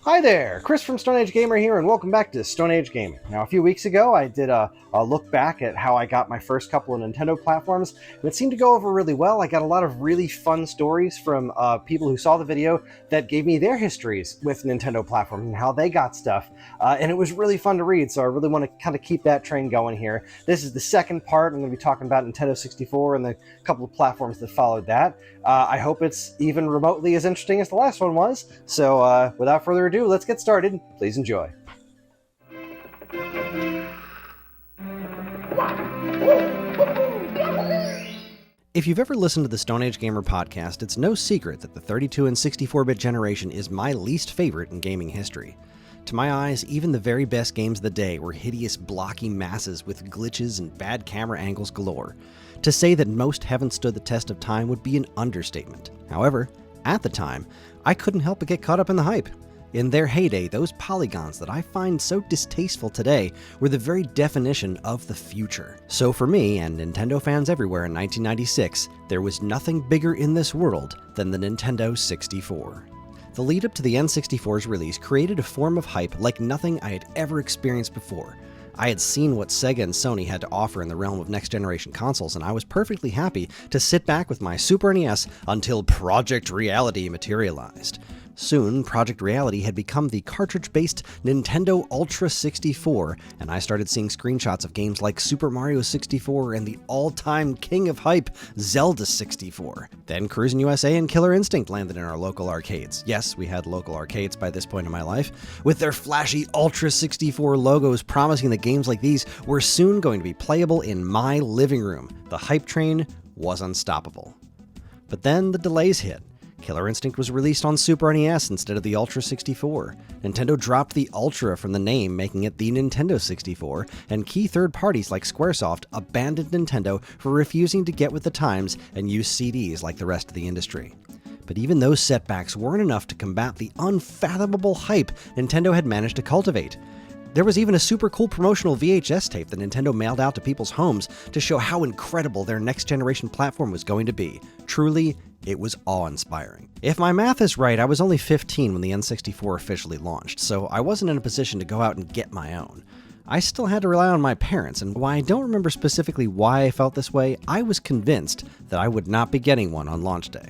Hi there, Kris from Stone Age Gamer here, and welcome back to Stone Age Gaming. Now, a few weeks ago, I did a look back at how I got my first couple of Nintendo platforms, and it seemed to go over really well. I got a lot of really fun stories from people who saw the video that gave me their histories with Nintendo platforms and how they got stuff, and it was really fun to read, so I really want to kind of keep that train going here. This is the second part. I'm going to be talking about Nintendo 64 and the couple of platforms that followed that. I hope it's even remotely as interesting as the last one was, so without further ado, let's get started. Please enjoy. If you've ever listened to the Stone Age Gamer podcast, it's no secret that the 32 and 64-bit generation is my least favorite in gaming history. To my eyes, even the very best games of the day were hideous blocky masses with glitches and bad camera angles galore. To say that most haven't stood the test of time would be an understatement. However, at the time, I couldn't help but get caught up in the hype. In their heyday, those polygons that I find so distasteful today were the very definition of the future. So for me, and Nintendo fans everywhere in 1996, there was nothing bigger in this world than the Nintendo 64. The lead up to the N64's release created a form of hype like nothing I had ever experienced before. I had seen what Sega and Sony had to offer in the realm of next-generation consoles, and I was perfectly happy to sit back with my Super NES until Project Reality materialized. Soon, Project Reality had become the cartridge-based Nintendo Ultra 64, and I started seeing screenshots of games like Super Mario 64 and the all-time king of hype, Zelda 64. Then Cruisin' USA and Killer Instinct landed in our local arcades. Yes, we had local arcades by this point in my life, with their flashy Ultra 64 logos promising that games like these were soon going to be playable in my living room. The hype train was unstoppable. But then the delays hit. Killer Instinct was released on Super NES instead of the Ultra 64. Nintendo dropped the Ultra from the name, making it the Nintendo 64, and key third parties like Squaresoft abandoned Nintendo for refusing to get with the times and use CDs like the rest of the industry. But even those setbacks weren't enough to combat the unfathomable hype Nintendo had managed to cultivate. There was even a super cool promotional VHS tape that Nintendo mailed out to people's homes to show how incredible their next-generation platform was going to be. Truly, it was awe-inspiring. If my math is right, I was only 15 when the N64 officially launched, so I wasn't in a position to go out and get my own. I still had to rely on my parents, and while I don't remember specifically why I felt this way, I was convinced that I would not be getting one on launch day.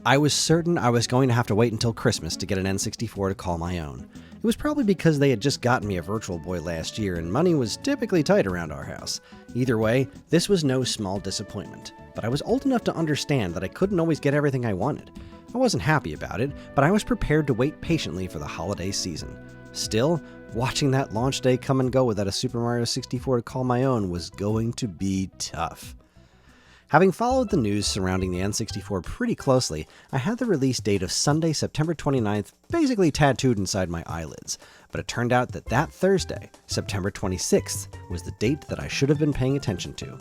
I was certain I was going to have to wait until Christmas to get an N64 to call my own. It was probably because they had just gotten me a Virtual Boy last year and money was typically tight around our house. Either way, this was no small disappointment, but I was old enough to understand that I couldn't always get everything I wanted. I wasn't happy about it, but I was prepared to wait patiently for the holiday season. Still, watching that launch day come and go without a Super Mario 64 to call my own was going to be tough. Having followed the news surrounding the N64 pretty closely, I had the release date of Sunday, September 29th basically tattooed inside my eyelids, but it turned out that that Thursday, September 26th, was the date that I should have been paying attention to.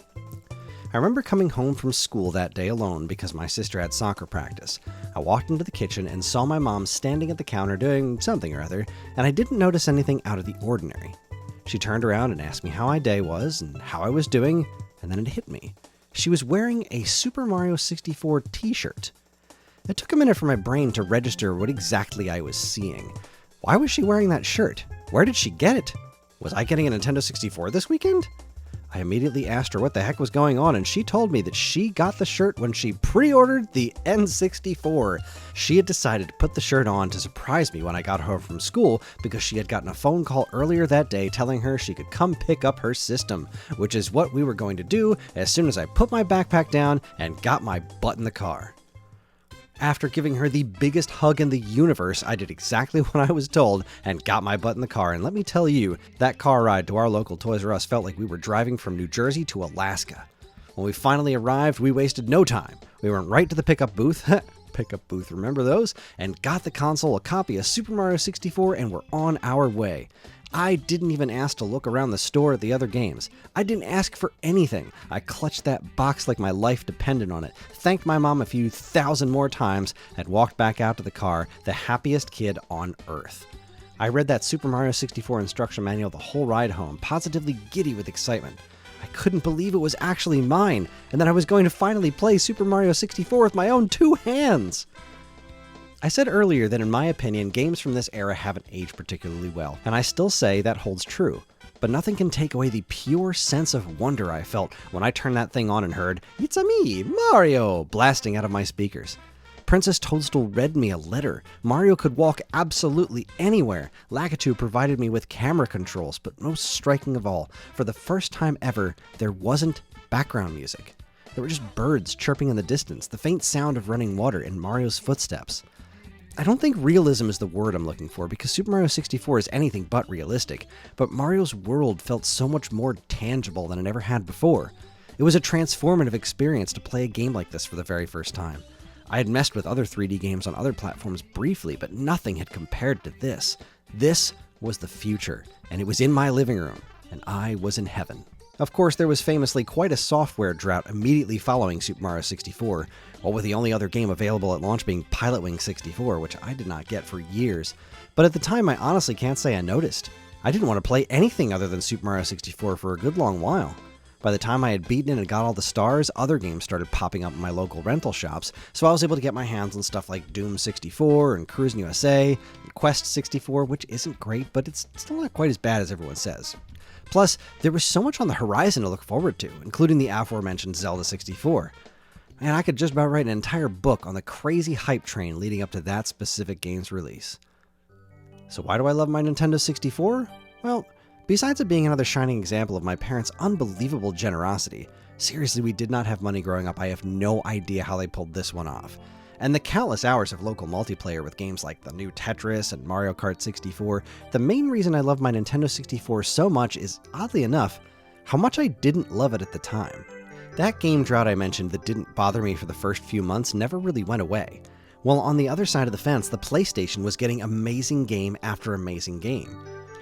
I remember coming home from school that day alone because my sister had soccer practice. I walked into the kitchen and saw my mom standing at the counter doing something or other, and I didn't notice anything out of the ordinary. She turned around and asked me how my day was and how I was doing, and then it hit me. She was wearing a Super Mario 64 t-shirt. It took a minute for my brain to register what exactly I was seeing. Why was she wearing that shirt? Where did she get it? Was I getting a Nintendo 64 this weekend? I immediately asked her what the heck was going on, and she told me that she got the shirt when she pre-ordered the N64. She had decided to put the shirt on to surprise me when I got home from school because she had gotten a phone call earlier that day telling her she could come pick up her system, which is what we were going to do as soon as I put my backpack down and got my butt in the car. After giving her the biggest hug in the universe, I did exactly what I was told and got my butt in the car. And let me tell you, that car ride to our local Toys R Us felt like we were driving from New Jersey to Alaska. When we finally arrived, we wasted no time. We went right to the pickup booth, remember those? And got the console a copy of Super Mario 64 and were on our way. I didn't even ask to look around the store at the other games. I didn't ask for anything. I clutched that box like my life depended on it, thanked my mom a few thousand more times, and walked back out to the car, the happiest kid on earth. I read that Super Mario 64 instruction manual the whole ride home, positively giddy with excitement. I couldn't believe it was actually mine, and that I was going to finally play Super Mario 64 with my own two hands. I said earlier that in my opinion, games from this era haven't aged particularly well, and I still say that holds true. But nothing can take away the pure sense of wonder I felt when I turned that thing on and heard, "It's-a me, Mario!" blasting out of my speakers. Princess Toadstool read me a letter. Mario could walk absolutely anywhere. Lakitu provided me with camera controls, but most striking of all, for the first time ever, there wasn't background music. There were just birds chirping in the distance, the faint sound of running water, and Mario's footsteps. I don't think realism is the word I'm looking for, because Super Mario 64 is anything but realistic, but Mario's world felt so much more tangible than it ever had before. It was a transformative experience to play a game like this for the very first time. I had messed with other 3D games on other platforms briefly, but nothing had compared to this. This was the future, and it was in my living room, and I was in heaven. Of course, there was famously quite a software drought immediately following Super Mario 64, while with the only other game available at launch being Pilotwings 64, which I did not get for years. But at the time, I honestly can't say I noticed. I didn't want to play anything other than Super Mario 64 for a good long while. By the time I had beaten it and got all the stars, other games started popping up in my local rental shops, so I was able to get my hands on stuff like Doom 64 and Cruisin' USA, and Quest 64, which isn't great, but it's still not quite as bad as everyone says. Plus, there was so much on the horizon to look forward to, including the aforementioned Zelda 64. And I could just about write an entire book on the crazy hype train leading up to that specific game's release. So why do I love my Nintendo 64? Well, besides it being another shining example of my parents' unbelievable generosity, seriously, we did not have money growing up. I have no idea how they pulled this one off. And the countless hours of local multiplayer with games like the new Tetris and Mario Kart 64, the main reason I love my Nintendo 64 so much is, oddly enough, how much I didn't love it at the time. That game drought I mentioned that didn't bother me for the first few months never really went away. While on the other side of the fence, the PlayStation was getting amazing game after amazing game.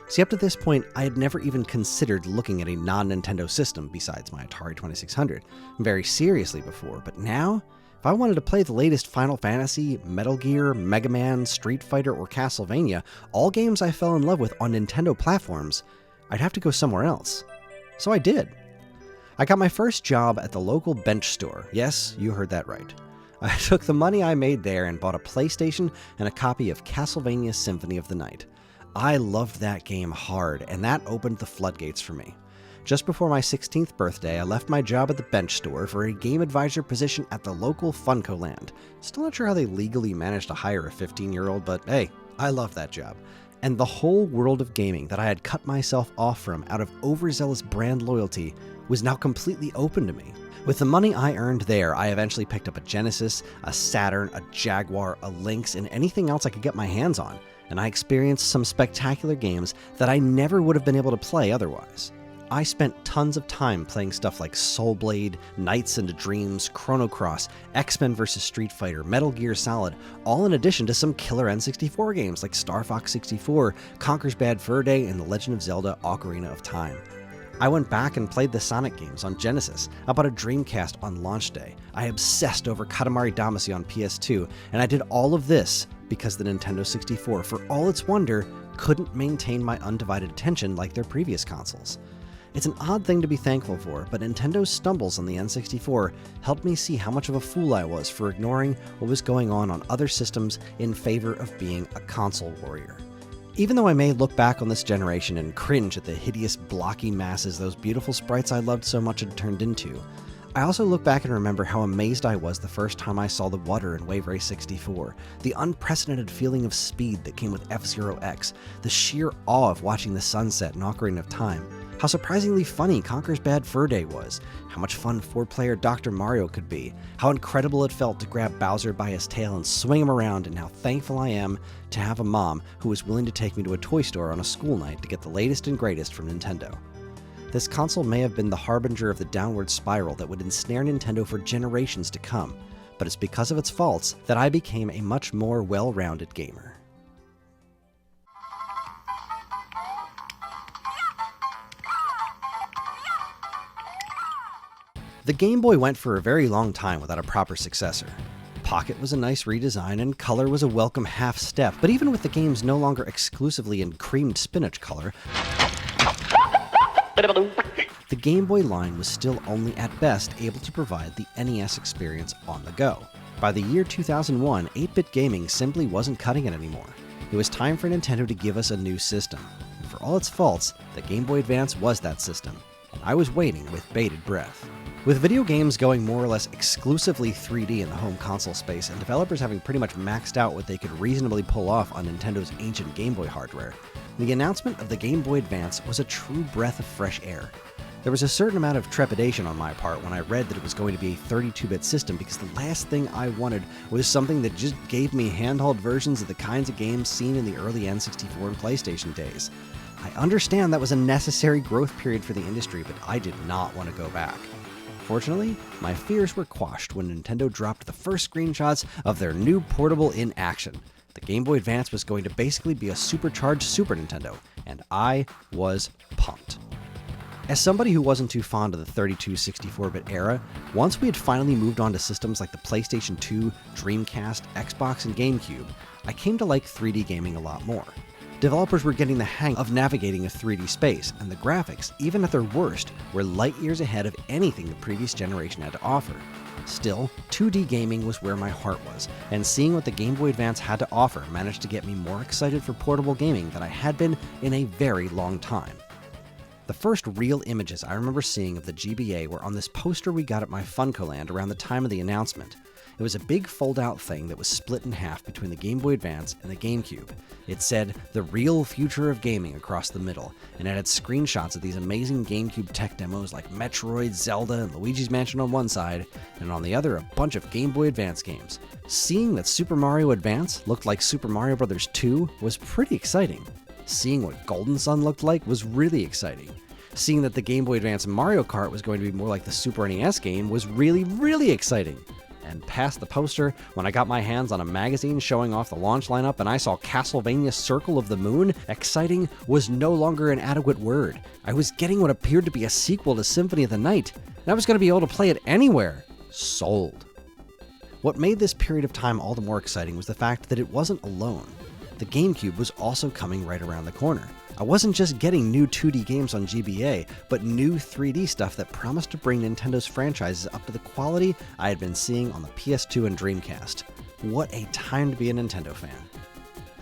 See, up to this point, I had never even considered looking at a non-Nintendo system besides my Atari 2600 very seriously before, but now, if I wanted to play the latest Final Fantasy, Metal Gear, Mega Man, Street Fighter, or Castlevania, all games I fell in love with on Nintendo platforms, I'd have to go somewhere else. So I did. I got my first job at the local bench store. Yes, you heard that right. I took the money I made there and bought a PlayStation and a copy of Castlevania Symphony of the Night. I loved that game hard, and that opened the floodgates for me. Just before my 16th birthday, I left my job at the bench store for a game advisor position at the local Funko Land. Still not sure how they legally managed to hire a 15-year-old, but hey, I loved that job. And the whole world of gaming that I had cut myself off from out of overzealous brand loyalty was now completely open to me. With the money I earned there, I eventually picked up a Genesis, a Saturn, a Jaguar, a Lynx, and anything else I could get my hands on, and I experienced some spectacular games that I never would have been able to play otherwise. I spent tons of time playing stuff like Soul Blade, Nights into Dreams, Chrono Cross, X-Men vs. Street Fighter, Metal Gear Solid, all in addition to some killer N64 games like Star Fox 64, Conker's Bad Fur Day, and The Legend of Zelda Ocarina of Time. I went back and played the Sonic games on Genesis. I bought a Dreamcast on launch day. I obsessed over Katamari Damacy on PS2, and I did all of this because the Nintendo 64, for all its wonder, couldn't maintain my undivided attention like their previous consoles. It's an odd thing to be thankful for, but Nintendo's stumbles on the N64 helped me see how much of a fool I was for ignoring what was going on other systems in favor of being a console warrior. Even though I may look back on this generation and cringe at the hideous blocky masses those beautiful sprites I loved so much had turned into, I also look back and remember how amazed I was the first time I saw the water in Wave Race 64, the unprecedented feeling of speed that came with F-Zero X, the sheer awe of watching the sunset in Ocarina of Time, how surprisingly funny Conker's Bad Fur Day was, how much fun 4-player Dr. Mario could be, how incredible it felt to grab Bowser by his tail and swing him around, and how thankful I am to have a mom who was willing to take me to a toy store on a school night to get the latest and greatest from Nintendo. This console may have been the harbinger of the downward spiral that would ensnare Nintendo for generations to come, but it's because of its faults that I became a much more well-rounded gamer. The Game Boy went for a very long time without a proper successor. Pocket was a nice redesign and Color was a welcome half step, but even with the games no longer exclusively in creamed spinach color, the Game Boy line was still only at best able to provide the NES experience on the go. By the year 2001, 8-bit gaming simply wasn't cutting it anymore. It was time for Nintendo to give us a new system. And for all its faults, the Game Boy Advance was that system. And I was waiting with bated breath. With video games going more or less exclusively 3D in the home console space, and developers having pretty much maxed out what they could reasonably pull off on Nintendo's ancient Game Boy hardware, the announcement of the Game Boy Advance was a true breath of fresh air. There was a certain amount of trepidation on my part when I read that it was going to be a 32-bit system, because the last thing I wanted was something that just gave me handheld versions of the kinds of games seen in the early N64 and PlayStation days. I understand that was a necessary growth period for the industry, but I did not want to go back. Fortunately, my fears were quashed when Nintendo dropped the first screenshots of their new portable in action. The Game Boy Advance was going to basically be a supercharged Super Nintendo, and I was pumped. As somebody who wasn't too fond of the 32-64-bit era, once we had finally moved on to systems like the PlayStation 2, Dreamcast, Xbox, and GameCube, I came to like 3D gaming a lot more. Developers were getting the hang of navigating a 3D space, and the graphics, even at their worst, were light years ahead of anything the previous generation had to offer. Still, 2D gaming was where my heart was, and seeing what the Game Boy Advance had to offer managed to get me more excited for portable gaming than I had been in a very long time. The first real images I remember seeing of the GBA were on this poster we got at my Funcoland around the time of the announcement. It was a big fold-out thing that was split in half between the Game Boy Advance and the GameCube. It said, "The real future of gaming" across the middle, and it had screenshots of these amazing GameCube tech demos like Metroid, Zelda, and Luigi's Mansion on one side, and on the other a bunch of Game Boy Advance games. Seeing that Super Mario Advance looked like Super Mario Bros. 2 was pretty exciting. Seeing what Golden Sun looked like was really exciting. Seeing that the Game Boy Advance Mario Kart was going to be more like the Super NES game was really, really exciting. And past the poster, when I got my hands on a magazine showing off the launch lineup and I saw Castlevania Circle of the Moon, exciting was no longer an adequate word. I was getting what appeared to be a sequel to Symphony of the Night, and I was going to be able to play it anywhere. Sold. What made this period of time all the more exciting was the fact that it wasn't alone. The GameCube was also coming right around the corner. I wasn't just getting new 2D games on GBA, but new 3D stuff that promised to bring Nintendo's franchises up to the quality I had been seeing on the PS2 and Dreamcast. What a time to be a Nintendo fan.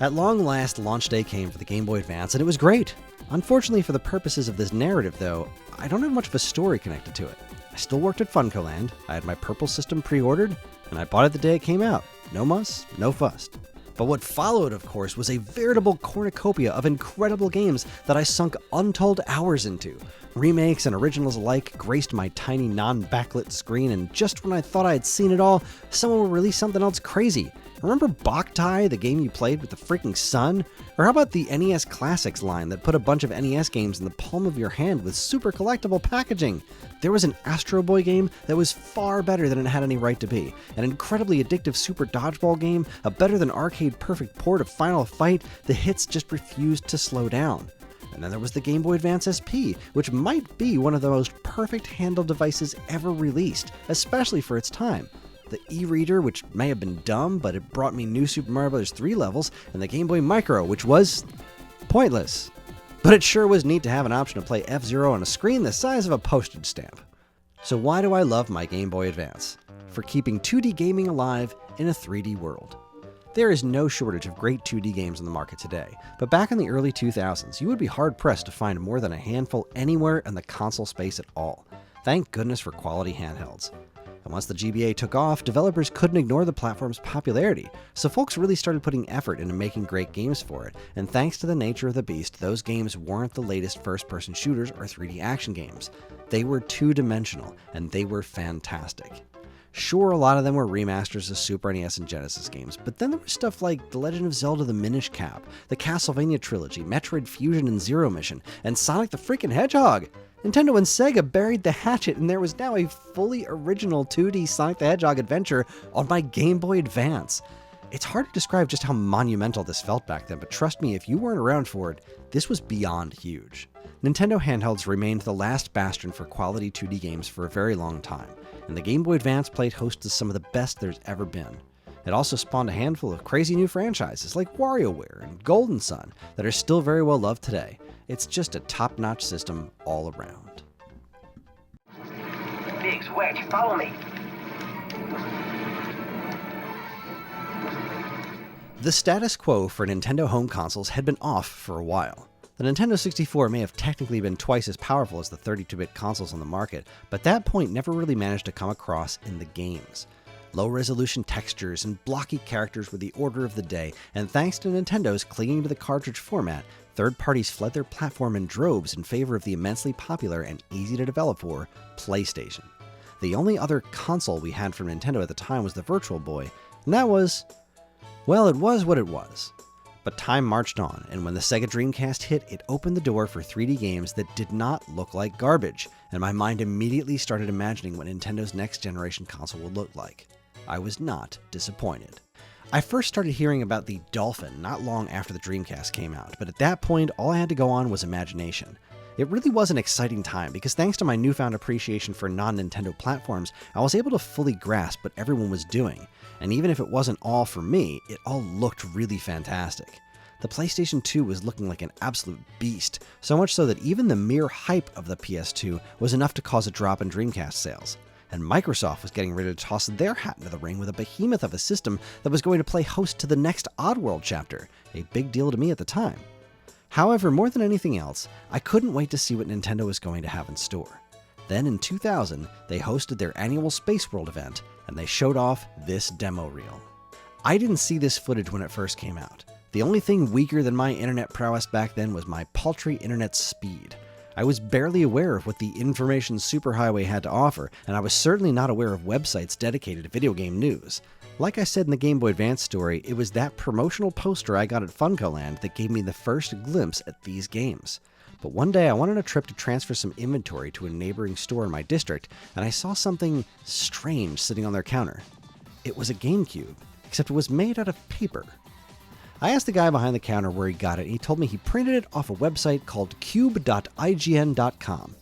At long last, launch day came for the Game Boy Advance, and it was great. Unfortunately for the purposes of this narrative, though, I don't have much of a story connected to it. I still worked at Funcoland, I had my Purple System pre-ordered, and I bought it the day it came out. No muss, no fuss. But what followed, of course, was a veritable cornucopia of incredible games that I sunk untold hours into. Remakes and originals alike graced my tiny non-backlit screen, and just when I thought I had seen it all, someone would release something else crazy. Remember Boktai, the game you played with the freaking sun? Or how about the NES Classics line that put a bunch of NES games in the palm of your hand with super collectible packaging? There was an Astro Boy game that was far better than it had any right to be, an incredibly addictive Super Dodgeball game, a better than arcade perfect port of Final Fight. The hits just refused to slow down. And then there was the Game Boy Advance SP, which might be one of the most perfect handheld devices ever released, especially for its time. The e-reader, which may have been dumb, but it brought me new Super Mario Bros. 3 levels, and the Game Boy Micro, which was pointless. But it sure was neat to have an option to play F-Zero on a screen the size of a postage stamp. So why do I love my Game Boy Advance? For keeping 2D gaming alive in a 3D world. There is no shortage of great 2D games on the market today, but back in the early 2000s, you would be hard-pressed to find more than a handful anywhere in the console space at all. Thank goodness for quality handhelds. And once the GBA took off, developers couldn't ignore the platform's popularity, so folks really started putting effort into making great games for it, and thanks to the nature of the beast, those games weren't the latest first-person shooters or 3D action games. They were two-dimensional, and they were fantastic. Sure, a lot of them were remasters of Super NES and Genesis games, but then there was stuff like The Legend of Zelda the Minish Cap, the Castlevania trilogy, Metroid Fusion and Zero Mission, and Sonic the freaking Hedgehog! Nintendo and Sega buried the hatchet, and there was now a fully original 2D Sonic the Hedgehog adventure on my Game Boy Advance. It's hard to describe just how monumental this felt back then, but trust me, if you weren't around for it, this was beyond huge. Nintendo handhelds remained the last bastion for quality 2D games for a very long time, and the Game Boy Advance played host to some of the best there's ever been. It also spawned a handful of crazy new franchises like WarioWare and Golden Sun that are still very well loved today. It's just a top-notch system all around. Biggs, Wedge, follow me. The status quo for Nintendo home consoles had been off for a while. The Nintendo 64 may have technically been twice as powerful as the 32-bit consoles on the market, but that point never really managed to come across in the games. Low-resolution textures and blocky characters were the order of the day, and thanks to Nintendo's clinging to the cartridge format, third parties fled their platform in droves in favor of the immensely popular and easy to develop for PlayStation. The only other console we had from Nintendo at the time was the Virtual Boy, and that was, well, it was what it was. But time marched on, and when the Sega Dreamcast hit, it opened the door for 3D games that did not look like garbage, and my mind immediately started imagining what Nintendo's next generation console would look like. I was not disappointed. I first started hearing about the Dolphin not long after the Dreamcast came out, but at that point, all I had to go on was imagination. It really was an exciting time because thanks to my newfound appreciation for non-Nintendo platforms, I was able to fully grasp what everyone was doing, and even if it wasn't all for me, it all looked really fantastic. The PlayStation 2 was looking like an absolute beast, so much so that even the mere hype of the PS2 was enough to cause a drop in Dreamcast sales. And Microsoft was getting ready to toss their hat into the ring with a behemoth of a system that was going to play host to the next Oddworld chapter, a big deal to me at the time. However, more than anything else, I couldn't wait to see what Nintendo was going to have in store. Then in 2000, they hosted their annual Space World event, and they showed off this demo reel. I didn't see this footage when it first came out. The only thing weaker than my internet prowess back then was my paltry internet speed. I was barely aware of what the information superhighway had to offer, and I was certainly not aware of websites dedicated to video game news. Like I said in the Game Boy Advance story, it was that promotional poster I got at FuncoLand that gave me the first glimpse at these games. But one day I went on a trip to transfer some inventory to a neighboring store in my district, and I saw something strange sitting on their counter. It was a GameCube, except it was made out of paper. I asked the guy behind the counter where he got it, and he told me he printed it off a website called cube.ign.com.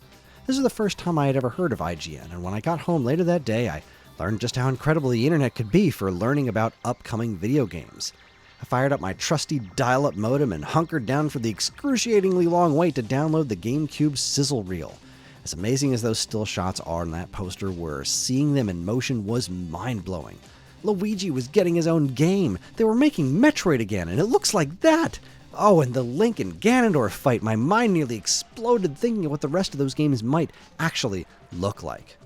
This was the first time I had ever heard of IGN, and when I got home later that day, I learned just how incredible the internet could be for learning about upcoming video games. I fired up my trusty dial-up modem and hunkered down for the excruciatingly long wait to download the GameCube sizzle reel. As amazing as those still shots are on that poster were, seeing them in motion was mind-blowing. Luigi was getting his own game. They were making Metroid again, and it looks like that. Oh, and the Link and Ganondorf fight. My mind nearly exploded thinking of what the rest of those games might actually look like.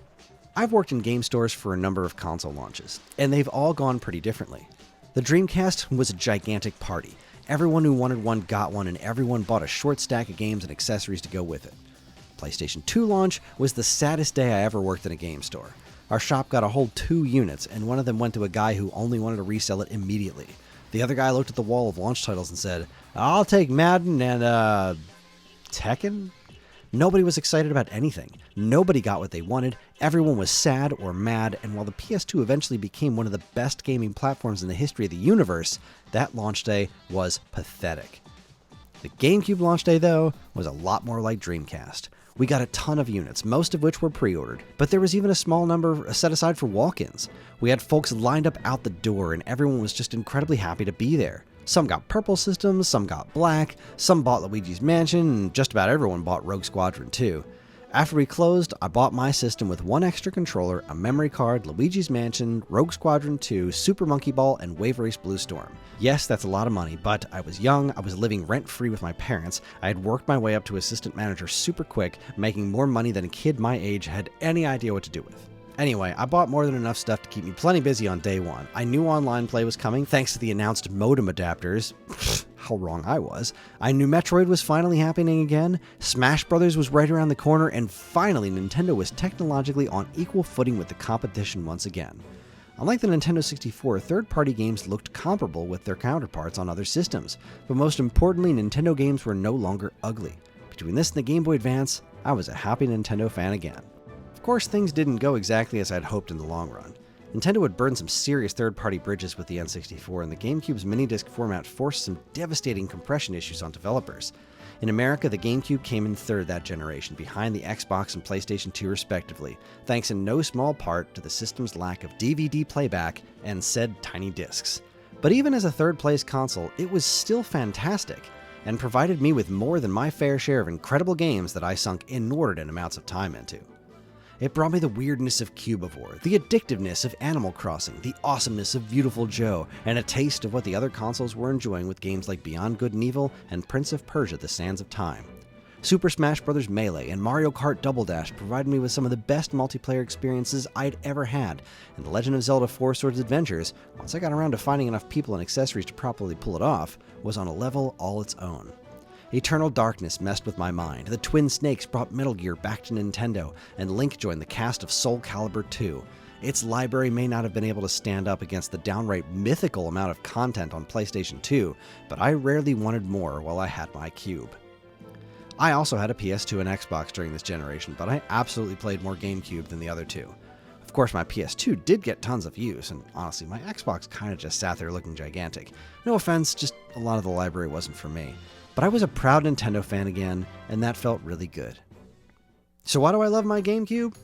I've worked in game stores for a number of console launches, and they've all gone pretty differently. The Dreamcast was a gigantic party. Everyone who wanted one got one, and everyone bought a short stack of games and accessories to go with it. PlayStation 2 launch was the saddest day I ever worked in a game store. Our shop got a whole 2 units, and one of them went to a guy who only wanted to resell it immediately. The other guy looked at the wall of launch titles and said, "I'll take Madden and, Tekken?" Nobody was excited about anything. Nobody got what they wanted. Everyone was sad or mad, and while the PS2 eventually became one of the best gaming platforms in the history of the universe, that launch day was pathetic. The GameCube launch day, though, was a lot more like Dreamcast. We got a ton of units, most of which were pre-ordered, but there was even a small number set aside for walk-ins. We had folks lined up out the door, and everyone was just incredibly happy to be there. Some got purple systems, some got black, some bought Luigi's Mansion, and just about everyone bought Rogue Squadron 2. After we closed, I bought my system with one extra controller, a memory card, Luigi's Mansion, Rogue Squadron 2, Super Monkey Ball, and Wave Race Blue Storm. Yes, that's a lot of money, but I was young, I was living rent-free with my parents, I had worked my way up to assistant manager super quick, making more money than a kid my age had any idea what to do with. Anyway, I bought more than enough stuff to keep me plenty busy on day one. I knew online play was coming thanks to the announced modem adapters. How wrong I was. I knew Metroid was finally happening again, Smash Brothers was right around the corner, and finally Nintendo was technologically on equal footing with the competition once again. Unlike the Nintendo 64, third-party games looked comparable with their counterparts on other systems, but most importantly, Nintendo games were no longer ugly. Between this and the Game Boy Advance, I was a happy Nintendo fan again. Of course, things didn't go exactly as I'd hoped in the long run. Nintendo had burned some serious third-party bridges with the N64, and the GameCube's mini-disc format forced some devastating compression issues on developers. In America, the GameCube came in third that generation, behind the Xbox and PlayStation 2 respectively, thanks in no small part to the system's lack of DVD playback and said tiny discs. But even as a third-place console, it was still fantastic, and provided me with more than my fair share of incredible games that I sunk inordinate amounts of time into. It brought me the weirdness of Cubivore, the addictiveness of Animal Crossing, the awesomeness of Beautiful Joe, and a taste of what the other consoles were enjoying with games like Beyond Good and Evil and Prince of Persia: The Sands of Time. Super Smash Bros. Melee and Mario Kart Double Dash provided me with some of the best multiplayer experiences I'd ever had, and The Legend of Zelda 4 Swords Adventures, once I got around to finding enough people and accessories to properly pull it off, was on a level all its own. Eternal Darkness messed with my mind, the Twin Snakes brought Metal Gear back to Nintendo, and Link joined the cast of Soul Calibur 2. Its library may not have been able to stand up against the downright mythical amount of content on PlayStation 2, but I rarely wanted more while I had my cube. I also had a PS2 and Xbox during this generation, but I absolutely played more GameCube than the other two. Of course, my PS2 did get tons of use, and honestly, my Xbox kinda just sat there looking gigantic. No offense, just a lot of the library wasn't for me. But I was a proud Nintendo fan again, and that felt really good. So why do I love my GameCube?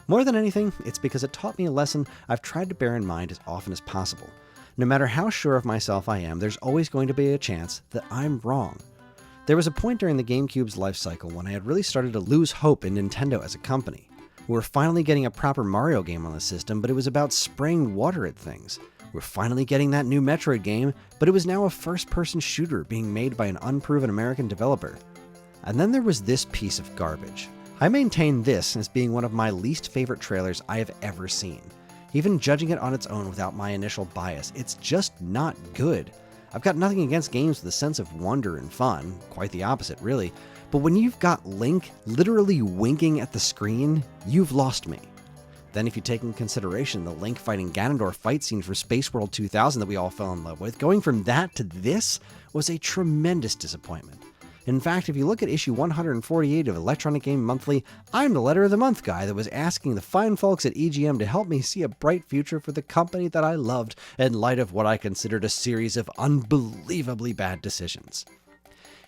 More than anything, it's because it taught me a lesson I've tried to bear in mind as often as possible. No matter how sure of myself I am, there's always going to be a chance that I'm wrong. There was a point during the GameCube's life cycle when I had really started to lose hope in Nintendo as a company. We were finally getting a proper Mario game on the system, but it was about spraying water at things. We're finally getting that new Metroid game, but it was now a first-person shooter being made by an unproven American developer. And then there was this piece of garbage. I maintain this as being one of my least favorite trailers I have ever seen. Even judging it on its own without my initial bias, it's just not good. I've got nothing against games with a sense of wonder and fun, quite the opposite really, but when you've got Link literally winking at the screen, you've lost me. Then if you take into consideration the Link fighting Ganondorf fight scene for Space World 2000 that we all fell in love with, going from that to this was a tremendous disappointment. In fact, if you look at issue 148 of Electronic Game Monthly, I'm the Letter of the Month guy that was asking the fine folks at EGM to help me see a bright future for the company that I loved in light of what I considered a series of unbelievably bad decisions.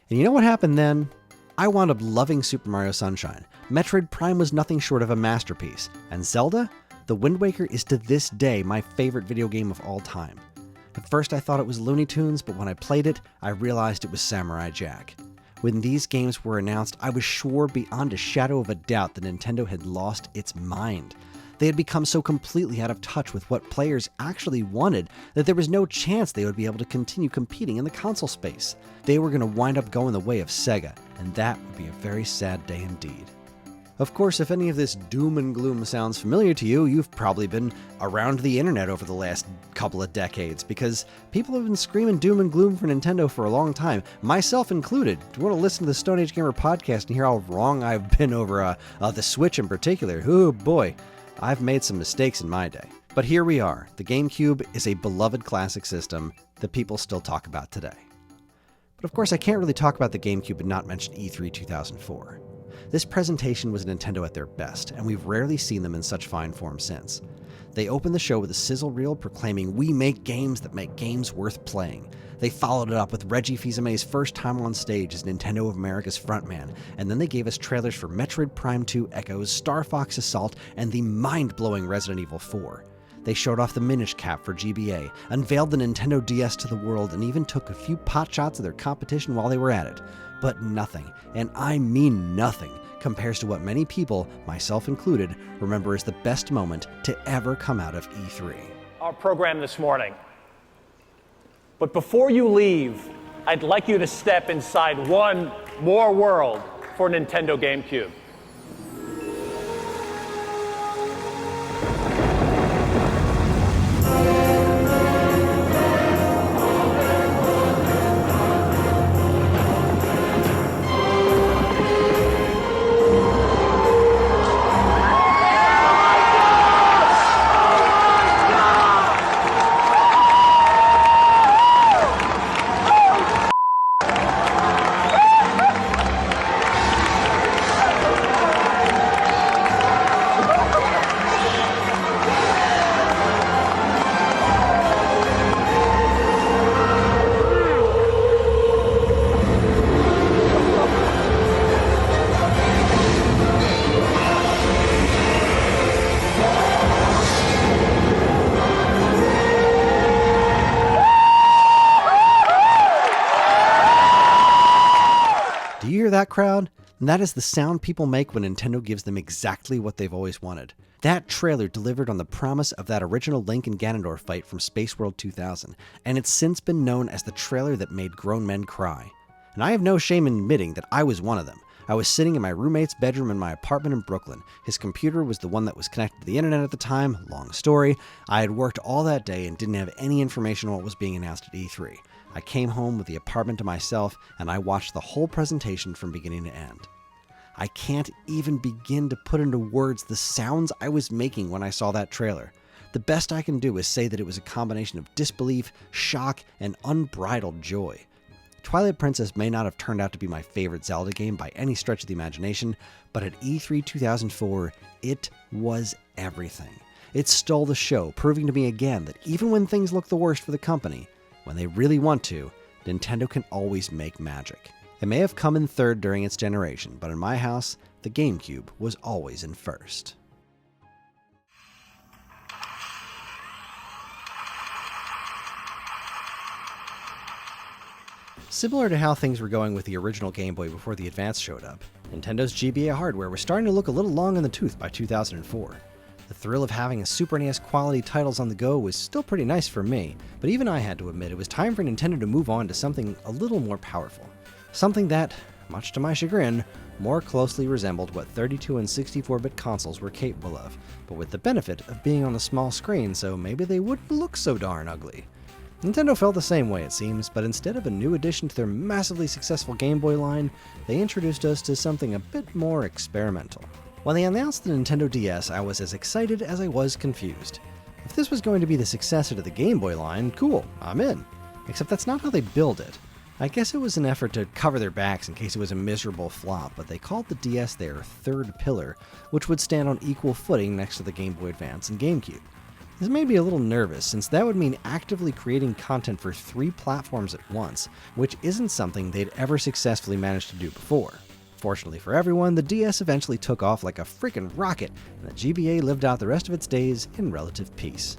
And you know what happened then? I wound up loving Super Mario Sunshine. Metroid Prime was nothing short of a masterpiece. And Zelda? The Wind Waker is to this day my favorite video game of all time. At first I thought it was Looney Tunes, but when I played it, I realized it was Samurai Jack. When these games were announced, I was sure beyond a shadow of a doubt that Nintendo had lost its mind. They had become so completely out of touch with what players actually wanted that there was no chance they would be able to continue competing in the console space. They were going to wind up going the way of Sega, and that would be a very sad day indeed. Of course, if any of this doom and gloom sounds familiar to you, you've probably been around the internet over the last couple of decades, because people have been screaming doom and gloom for Nintendo for a long time, myself included. Do you want to listen to the Stone Age Gamer podcast and hear how wrong I've been over the Switch in particular? Oh boy, I've made some mistakes in my day. But here we are. The GameCube is a beloved classic system that people still talk about today. But of course, I can't really talk about the GameCube and not mention E3 2004. This presentation was Nintendo at their best, and we've rarely seen them in such fine form since. They opened the show with a sizzle reel proclaiming, "We make games that make games worth playing." They followed it up with Reggie Fils-Aimé's first time on stage as Nintendo of America's frontman, and then they gave us trailers for Metroid Prime 2 Echoes, Star Fox Assault, and the mind-blowing Resident Evil 4. They showed off the Minish Cap for GBA, unveiled the Nintendo DS to the world, and even took a few potshots of their competition while they were at it. But nothing, and I mean nothing, compares to what many people, myself included, remember as the best moment to ever come out of E3. Our program this morning. But before you leave, I'd like you to step inside one more world for Nintendo GameCube. That crowd? And that is the sound people make when Nintendo gives them exactly what they've always wanted. That trailer delivered on the promise of that original Link and Ganondorf fight from Space World 2000, and it's since been known as the trailer that made grown men cry. And I have no shame in admitting that I was one of them. I was sitting in my roommate's bedroom in my apartment in Brooklyn. His computer was the one that was connected to the internet at the time. Long story. I had worked all that day and didn't have any information on what was being announced at E3. I came home with the apartment to myself, and I watched the whole presentation from beginning to end. I can't even begin to put into words the sounds I was making when I saw that trailer. The best I can do is say that it was a combination of disbelief, shock, and unbridled joy. Twilight Princess may not have turned out to be my favorite Zelda game by any stretch of the imagination, but at E3 2004, it was everything. It stole the show, proving to me again that even when things look the worst for the company, when they really want to, Nintendo can always make magic. It may have come in third during its generation, but in my house, the GameCube was always in first. Similar to how things were going with the original Game Boy before the Advance showed up, Nintendo's GBA hardware was starting to look a little long in the tooth by 2004. The thrill of having a Super NES quality titles on the go was still pretty nice for me, but even I had to admit it was time for Nintendo to move on to something a little more powerful. Something that, much to my chagrin, more closely resembled what 32 and 64-bit consoles were capable of, but with the benefit of being on a small screen so maybe they wouldn't look so darn ugly. Nintendo felt the same way, it seems, but instead of a new addition to their massively successful Game Boy line, they introduced us to something a bit more experimental. When they announced the Nintendo DS, I was as excited as I was confused. If this was going to be the successor to the Game Boy line, cool, I'm in. Except that's not how they billed it. I guess it was an effort to cover their backs in case it was a miserable flop, but they called the DS their third pillar, which would stand on equal footing next to the Game Boy Advance and GameCube. This made me a little nervous, since that would mean actively creating content for 3 platforms at once, which isn't something they'd ever successfully managed to do before. Fortunately for everyone, the DS eventually took off like a freaking rocket, and the GBA lived out the rest of its days in relative peace.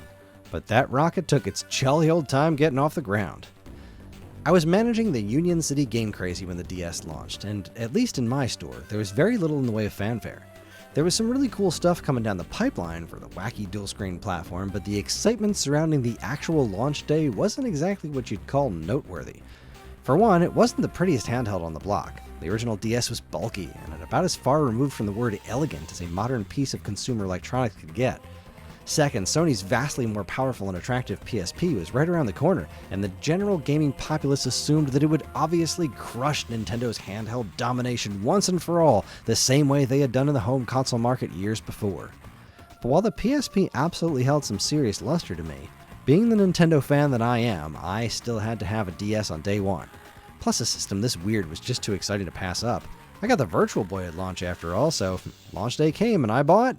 But that rocket took its jolly old time getting off the ground. I was managing the Union City Game Crazy when the DS launched, and at least in my store, there was very little in the way of fanfare. There was some really cool stuff coming down the pipeline for the wacky dual-screen platform, but the excitement surrounding the actual launch day wasn't exactly what you'd call noteworthy. For one, it wasn't the prettiest handheld on the block. The original DS was bulky, and about as far removed from the word elegant as a modern piece of consumer electronics could get. Second, Sony's vastly more powerful and attractive PSP was right around the corner, and the general gaming populace assumed that it would obviously crush Nintendo's handheld domination once and for all, the same way they had done in the home console market years before. But while the PSP absolutely held some serious luster to me, being the Nintendo fan that I am, I still had to have a DS on day one. Plus a system this weird was just too exciting to pass up. I got the Virtual Boy at launch after all, so launch day came and I bought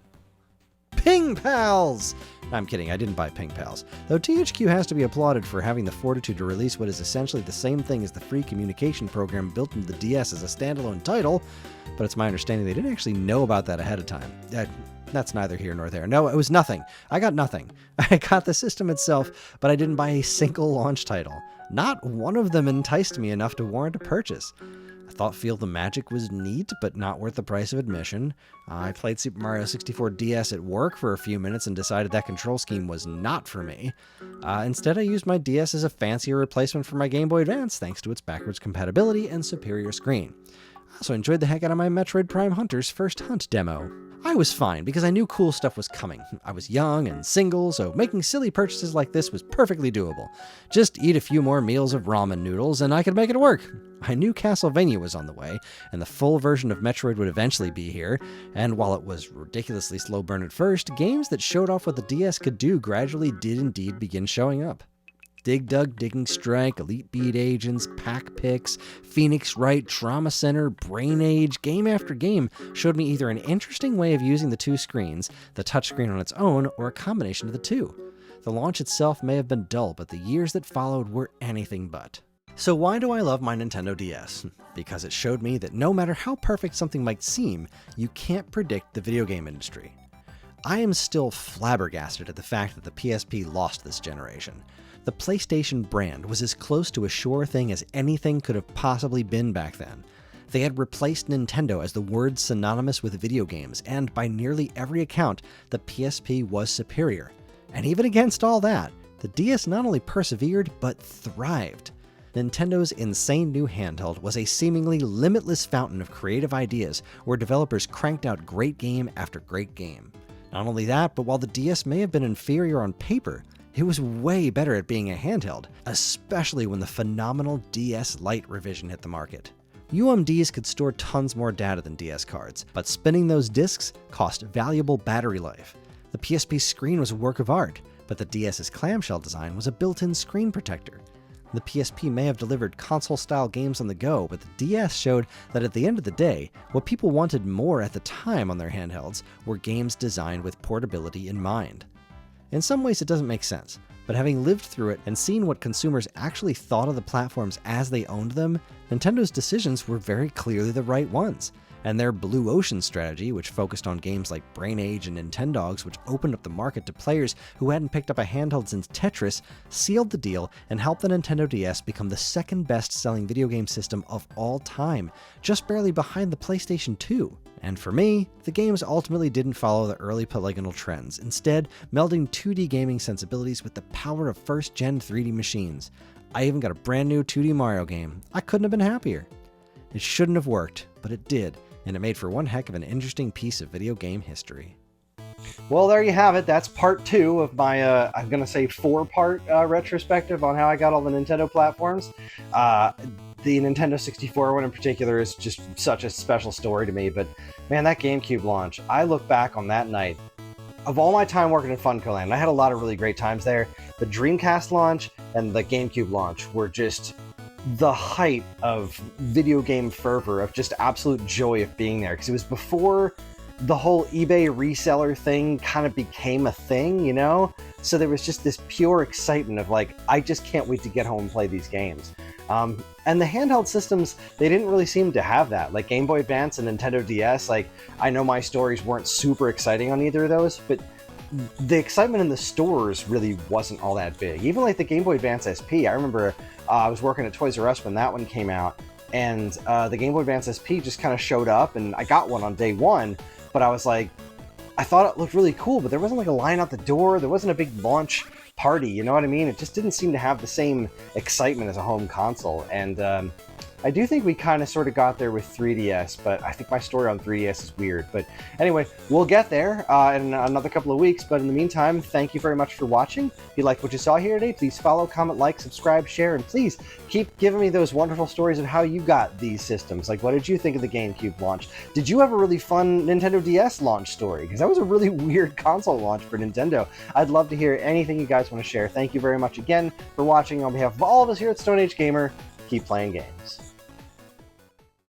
Ping Pals! I'm kidding, I didn't buy Ping Pals. Though THQ has to be applauded for having the fortitude to release what is essentially the same thing as the free communication program built into the DS as a standalone title, but it's my understanding they didn't actually know about that ahead of time. That's neither here nor there. No, it was nothing. I got nothing. I got the system itself, but I didn't buy a single launch title. Not one of them enticed me enough to warrant a purchase. I thought Feel the Magic was neat, but not worth the price of admission. I played Super Mario 64 DS at work for a few minutes and decided that control scheme was not for me. Instead, I used my DS as a fancier replacement for my Game Boy Advance, thanks to its backwards compatibility and superior screen. I also enjoyed the heck out of my Metroid Prime Hunter's First Hunt demo. I was fine because I knew cool stuff was coming. I was young and single, so making silly purchases like this was perfectly doable. Just eat a few more meals of ramen noodles and I could make it work. I knew Castlevania was on the way, and the full version of Metroid would eventually be here, and while it was ridiculously slow burn at first, games that showed off what the DS could do gradually did indeed begin showing up. Dig Dug, Digging Strike, Elite Beat Agents, Pack Picks, Phoenix Wright, Trauma Center, Brain Age, game after game showed me either an interesting way of using the two screens, the touchscreen on its own, or a combination of the two. The launch itself may have been dull, but the years that followed were anything but. So why do I love my Nintendo DS? Because it showed me that no matter how perfect something might seem, you can't predict the video game industry. I am still flabbergasted at the fact that the PSP lost this generation. The PlayStation brand was as close to a sure thing as anything could have possibly been back then. They had replaced Nintendo as the word synonymous with video games, and by nearly every account, the PSP was superior. And even against all that, the DS not only persevered, but thrived. Nintendo's insane new handheld was a seemingly limitless fountain of creative ideas where developers cranked out great game after great game. Not only that, but while the DS may have been inferior on paper, it was way better at being a handheld, especially when the phenomenal DS Lite revision hit the market. UMDs could store tons more data than DS cards, but spinning those discs cost valuable battery life. The PSP screen was a work of art, but the DS's clamshell design was a built-in screen protector. The PSP may have delivered console-style games on the go, but the DS showed that at the end of the day, what people wanted more at the time on their handhelds were games designed with portability in mind. In some ways it doesn't make sense, but having lived through it and seen what consumers actually thought of the platforms as they owned them, Nintendo's decisions were very clearly the right ones. And their Blue Ocean strategy, which focused on games like Brain Age and Nintendogs, which opened up the market to players who hadn't picked up a handheld since Tetris, sealed the deal and helped the Nintendo DS become the second best-selling video game system of all time, just barely behind the PlayStation 2. And for me, the games ultimately didn't follow the early polygonal trends, instead melding 2D gaming sensibilities with the power of first-gen 3D machines. I even got a brand new 2D Mario game. I couldn't have been happier. It shouldn't have worked, but it did. And it made for one heck of an interesting piece of video game history. Well, there you have it. That's part 2 of my, I'm going to say 4-part retrospective on how I got all the Nintendo platforms. The Nintendo 64 one in particular is just such a special story to me, but man, that GameCube launch, I look back on that night. Of all my time working in Funko Land, I had a lot of really great times there. The Dreamcast launch and the GameCube launch were just the height of video game fervor, of just absolute joy of being there, because it was before the whole eBay reseller thing kind of became a thing, you know? So there was just this pure excitement of like, I just can't wait to get home and play these games. And the handheld systems, they didn't really seem to have that. Like Game Boy Advance and Nintendo DS, like I know my stories weren't super exciting on either of those, but the excitement in the stores really wasn't all that big. Even like the Game Boy Advance SP, I remember I was working at Toys R Us when that one came out, and the Game Boy Advance SP just kind of showed up, and I got one on day one, but I was like, I thought it looked really cool, but there wasn't like a line out the door, there wasn't a big launch party, you know what I mean? It just didn't seem to have the same excitement as a home console, and I do think we kind of sort of got there with 3DS, but I think my story on 3DS is weird. But anyway, we'll get there in another couple of weeks. But in the meantime, thank you very much for watching. If you liked what you saw here today, please follow, comment, like, subscribe, share, and please keep giving me those wonderful stories of how you got these systems. Like, what did you think of the GameCube launch? Did you have a really fun Nintendo DS launch story? Because that was a really weird console launch for Nintendo. I'd love to hear anything you guys want to share. Thank you very much again for watching. On behalf of all of us here at Stone Age Gamer, keep playing games.